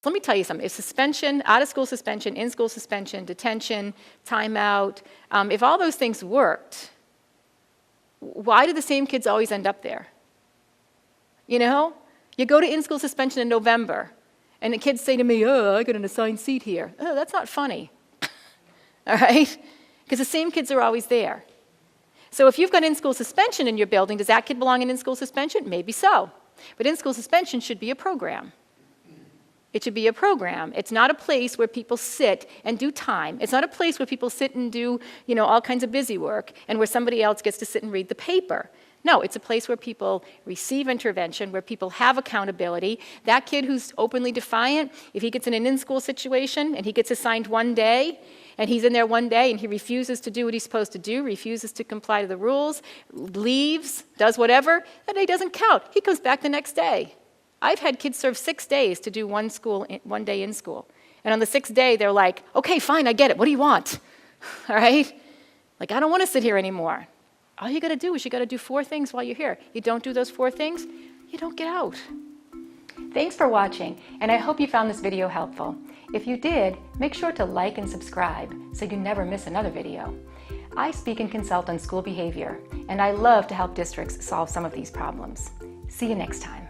let me tell you something. If suspension, out-of-school suspension, in-school suspension, detention, timeout, if all those things worked, why do the same kids always end up there? You know? You go to in-school suspension in November, and the kids say to me, oh, I got an assigned seat here. Oh, that's not funny. All right? Because the same kids are always there. So if you've got in-school suspension in your building, does that kid belong in in-school suspension? Maybe so. But in-school suspension should be a program. It should be a program. It's not a place where people sit and do time. It's not a place where people sit and do, you know, all kinds of busy work and where somebody else gets to sit and read the paper. No, it's a place where people receive intervention, where people have accountability. That kid who's openly defiant, if he gets in an in-school situation and he gets assigned one day, and he's in there one day and he refuses to do what he's supposed to do, refuses to comply to the rules, leaves, does whatever, that day doesn't count. He comes back the next day. I've had kids serve 6 days to do one day in school. And on the 6th day, they're like, okay, fine, I get it. What do you want? All right? Like, I don't want to sit here anymore. All you got to do is you got to do 4 things while you're here. You don't do those 4 things, you don't get out. Thanks for watching, and I hope you found this video helpful. If you did, make sure to like and subscribe so you never miss another video. I speak and consult on school behavior, and I love to help districts solve some of these problems. See you next time.